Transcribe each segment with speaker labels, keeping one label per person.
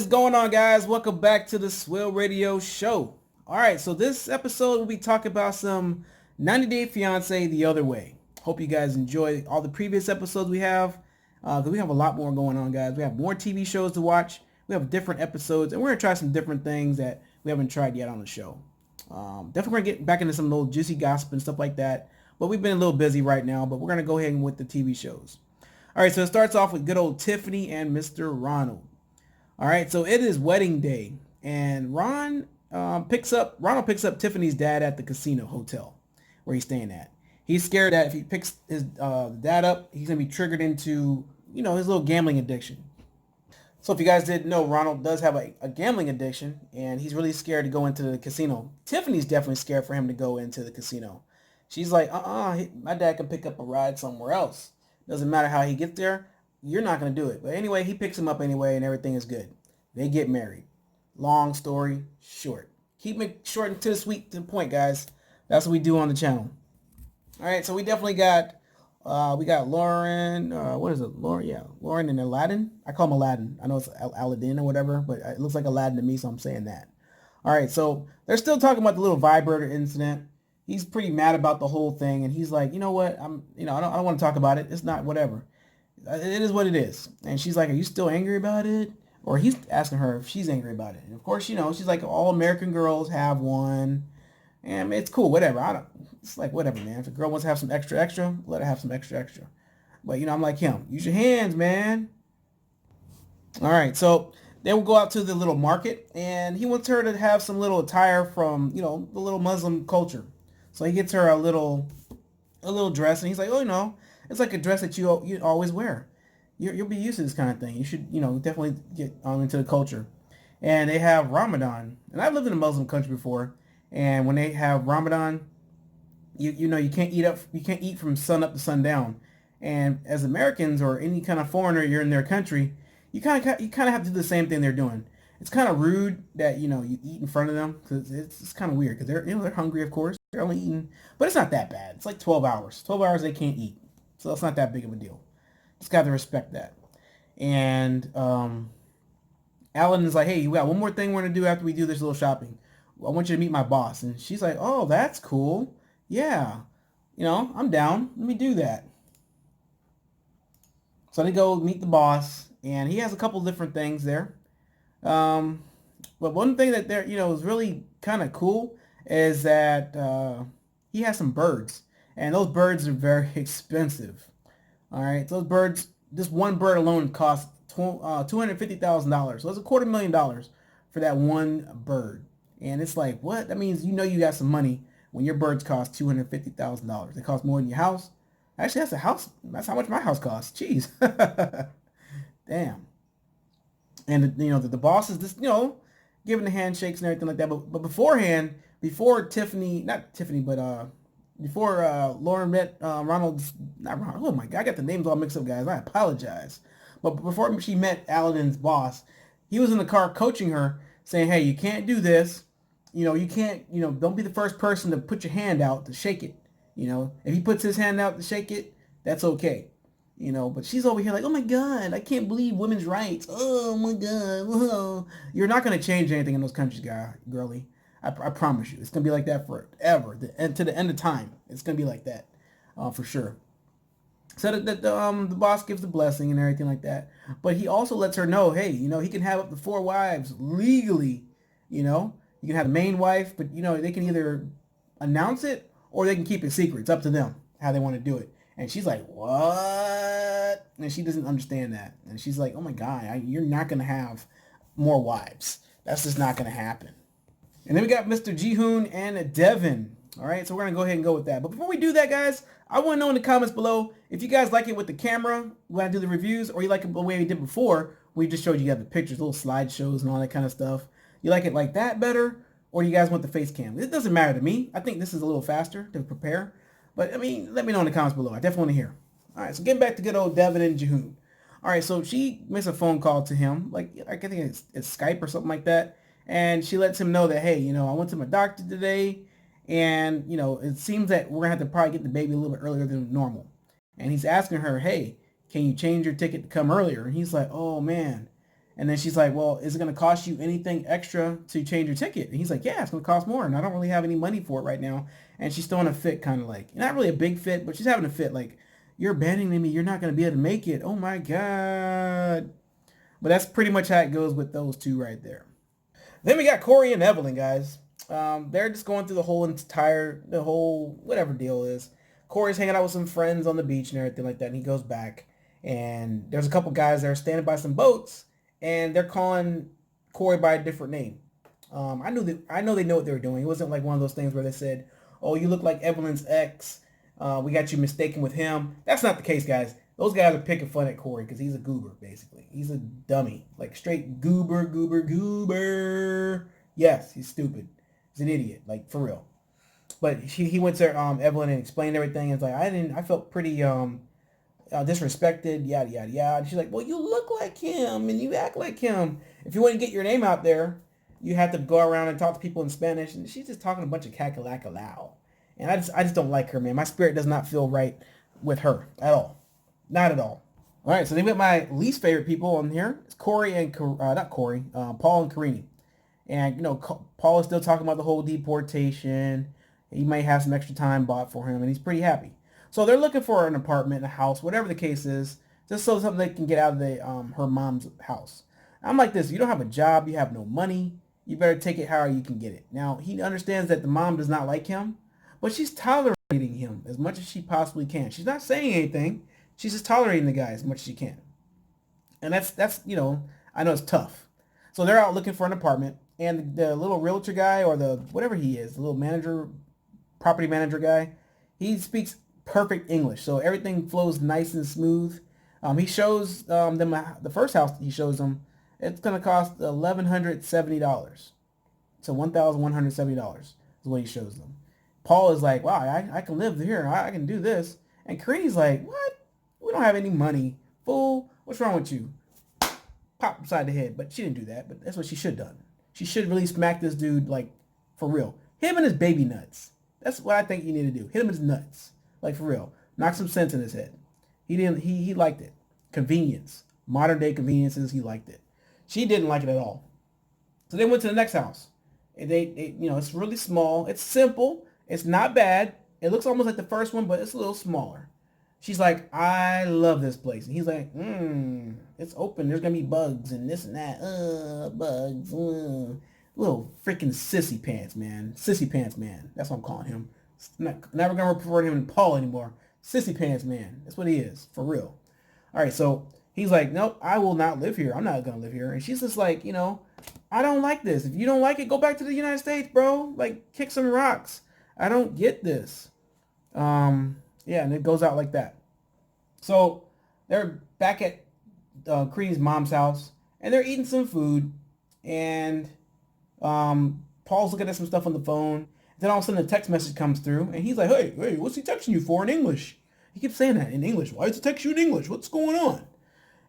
Speaker 1: is going on, guys? Welcome back to the Swill Radio Show. All right, so this episode we'll be talking about some 90 Day Fiance the other way. Hope you guys enjoy all the previous episodes we have. Because we have a lot more going on, guys. We have more TV shows to watch. We have different episodes, and we're going to try some different things that we haven't tried yet on the show. Definitely going to get back into some little juicy gossip and stuff like that. But we've been a little busy right now, but we're going to go ahead with the TV shows. All right, so it starts off with good old Tiffany and Mr. Ronald. All right, so it is wedding day, and Ronald picks up Tiffany's dad at the casino hotel where he's staying at. He's scared that if he picks his dad up, he's gonna be triggered into his little gambling addiction. So if you guys didn't know, Ronald does have a gambling addiction, and he's really scared to go into the casino. Tiffany's definitely scared for him to go into the casino. She's like, my dad can pick up a ride somewhere else. Doesn't matter how he gets there. You're not going to do it. But anyway, he picks him up anyway, and everything is good. They get married. Long story short. Keep it short and to the sweet, to the point, guys. That's what we do on the channel. All right, so we definitely got, we got Lauren, what is it? Lauren, yeah, Lauren and Aladdin. I call him Aladdin. I know it's Aladdin or whatever, but it looks like Aladdin to me, so I'm saying that. All right, so they're still talking about the little vibrator incident. He's pretty mad about the whole thing, and he's like, you know what? I don't want to talk about it. It's not whatever. It is what it is. And she's like, are you still angry about it? Or he's asking her if she's angry about it. And of course, she's like, all American girls have one. And it's cool, whatever. It's like, whatever, man. If a girl wants to have some extra, let her have some extra. But, I'm like him. Use your hands, man. All right, so then we'll go out to the little market. And he wants her to have some little attire from, the little Muslim culture. So he gets her a little dress. And he's like, it's like a dress that you always wear. You'll be used to this kind of thing. You should, definitely get into the culture. And they have Ramadan. And I've lived in a Muslim country before. And when they have Ramadan, you can't eat from sun up to sundown. And as Americans or any kind of foreigner, you're in their country, you kind of have to do the same thing they're doing. It's kind of rude that you eat in front of them because it's kind of weird because they're hungry, of course. They're only eating, but it's not that bad. It's like 12 hours. 12 hours they can't eat. So it's not that big of a deal. Just got to respect that. And Alan is like, hey, you got one more thing we're going to do after we do this little shopping. I want you to meet my boss. And she's like, oh, that's cool. Yeah. I'm down. Let me do that. So they go meet the boss. And he has a couple different things there. But one thing that is really kind of cool is that he has some birds. And those birds are very expensive. All right, so those birds, this one bird alone costs $250,000. So it's $250,000 for that one bird. And it's like, what? That means you got some money when your birds cost $250,000. They cost more than your house. Actually, that's a house. That's how much my house costs. Jeez. Damn. And the boss is just giving the handshakes and everything like that. But beforehand, before Lauren met not Ronald. Oh my God, I got the names all mixed up, guys. I apologize. But before she met Aladdin's boss, he was in the car coaching her, saying, hey, you can't do this. You can't, don't be the first person to put your hand out to shake it. If he puts his hand out to shake it, that's okay. But she's over here like, oh my God, I can't believe women's rights. Oh my God. Whoa. You're not going to change anything in those countries, girlie. I promise you. It's going to be like that forever. And to the end of time, it's going to be like that for sure. So the boss gives the blessing and everything like that. But he also lets her know, hey, he can have up to 4 wives legally. You can have the main wife, but, they can either announce it or they can keep it secret. It's up to them how they want to do it. And she's like, what? And she doesn't understand that. And she's like, oh my God, you're not going to have more wives. That's just not going to happen. And then we got Mr. Jihoon and Devin. All right, so we're going to go ahead and go with that. But before we do that, guys, I want to know in the comments below if you guys like it with the camera when I do the reviews, or you like it the way we did before. We just showed you guys the pictures, little slideshows and all that kind of stuff. You like it like that better, or you guys want the face cam? It doesn't matter to me. I think this is a little faster to prepare. But, let me know in the comments below. I definitely want to hear. All right, so getting back to good old Devin and Jihoon. All right, so she makes a phone call to him. Like, I think it's Skype or something like that. And she lets him know that, hey, I went to my doctor today, and, it seems that we're going to have to probably get the baby a little bit earlier than normal. And he's asking her, hey, can you change your ticket to come earlier? And he's like, oh, man. And then she's like, well, is it going to cost you anything extra to change your ticket? And he's like, yeah, it's going to cost more. And I don't really have any money for it right now. And she's throwing a fit, kind of like, not really a big fit, but she's having a fit like, you're abandoning me. You're not going to be able to make it. Oh my God. But that's pretty much how it goes with those two right there. Then we got Corey and Evelyn, guys. They're just going through the whole whatever deal is. Corey's hanging out with some friends on the beach and everything like that, and he goes back, and there's a couple guys that are standing by some boats, and they're calling Corey by a different name. I know they know what they were doing. It wasn't like one of those things where they said, "Oh, you look like Evelyn's ex. We got you mistaken with him." That's not the case, guys. Those guys are picking fun at Corey because he's a goober, basically. He's a dummy. Like, straight goober, goober, goober. Yes, he's stupid. He's an idiot, like, for real. But he went to Evelyn and explained everything. And it's like, I felt pretty disrespected, yada, yada, yada. And she's like, well, you look like him and you act like him. If you want to get your name out there, you have to go around and talk to people in Spanish. And she's just talking a bunch of cackalackalow. And I just don't like her, man. My spirit does not feel right with her at all. Not at all. All right, so they met my least favorite people on here. It's Corey and, not Corey, Paul and Karini. And, Paul is still talking about the whole deportation. He might have some extra time bought for him, and he's pretty happy. So they're looking for an apartment, a house, whatever the case is, just so something they can get out of her mom's house. I'm like this. You don't have a job. You have no money. You better take it however you can get it. Now, he understands that the mom does not like him, but she's tolerating him as much as she possibly can. She's not saying anything. She's just tolerating the guy as much as she can. And that's I know it's tough. So they're out looking for an apartment, and the little realtor guy, or the whatever he is, the little manager, property manager guy, he speaks perfect English. So everything flows nice and smooth. He shows them the first house he shows them. It's going to cost $1,170. So $1,170 is what he shows them. Paul is like, wow, I can live here. I can do this. And Karini's like, what? We don't have any money. Fool, what's wrong with you? Pop upside the head. But she didn't do that. But that's what she should have done. She should really smack this dude, like, for real. Him and his baby nuts. That's what I think you need to do. Hit him in his nuts. Like, for real. Knock some sense in his head. He liked it. Convenience. Modern day conveniences, he liked it. She didn't like it at all. So they went to the next house. And they it's really small. It's simple. It's not bad. It looks almost like the first one, but it's a little smaller. She's like, I love this place. And he's like, it's open. There's going to be bugs and this and that. Bugs. Little freaking sissy pants, man. Sissy pants, man. That's what I'm calling him. Never going to refer to him to Paul anymore. Sissy pants, man. That's what he is. For real. All right, so he's like, nope, I will not live here. I'm not going to live here. And she's just like, I don't like this. If you don't like it, go back to the United States, bro. Like, kick some rocks. I don't get this. Yeah, and it goes out like that. So they're back at Karini's mom's house, and they're eating some food, and Paul's looking at some stuff on the phone. Then all of a sudden a text message comes through, and he's like, hey, what's he texting you for in English? He keeps saying that in English. Why does he text you in English? What's going on?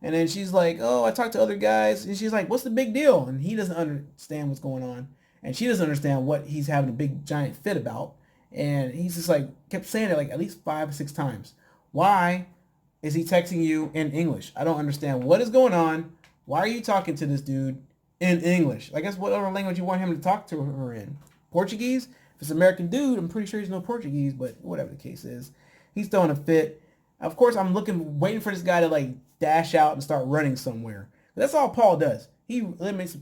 Speaker 1: And then she's like, oh, I talked to other guys. And she's like, what's the big deal? And he doesn't understand what's going on. And she doesn't understand what he's having a big giant fit about. And he's just like, kept saying it like at least 5 or 6 times. Why is he texting you in English? I don't understand what is going on. Why are you talking to this dude in English? I guess what other language you want him to talk to her in? Portuguese? If it's an American dude, I'm pretty sure he's no Portuguese, but whatever the case is. He's throwing a fit. Of course, I'm waiting for this guy to like dash out and start running somewhere. That's all Paul does. He limits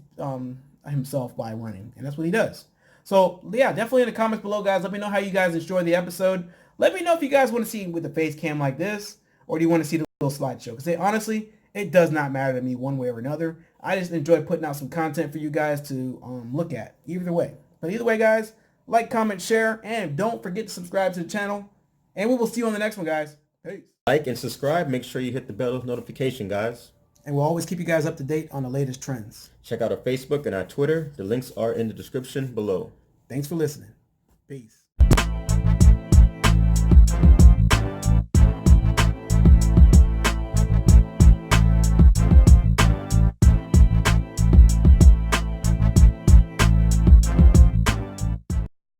Speaker 1: himself by running, and that's what he does. So, yeah, definitely in the comments below, guys, let me know how you guys enjoyed the episode. Let me know if you guys want to see with the face cam like this, or do you want to see the little slideshow? Because honestly, it does not matter to me one way or another. I just enjoy putting out some content for you guys to look at, either way. But either way, guys, like, comment, share, and don't forget to subscribe to the channel. And we will see you on the next one, guys. Peace.
Speaker 2: Like and subscribe. Make sure you hit the bell notification, guys.
Speaker 1: And we'll always keep you guys up to date on the latest trends.
Speaker 2: Check out our Facebook and our Twitter. The links are in the description below.
Speaker 1: Thanks for listening. Peace.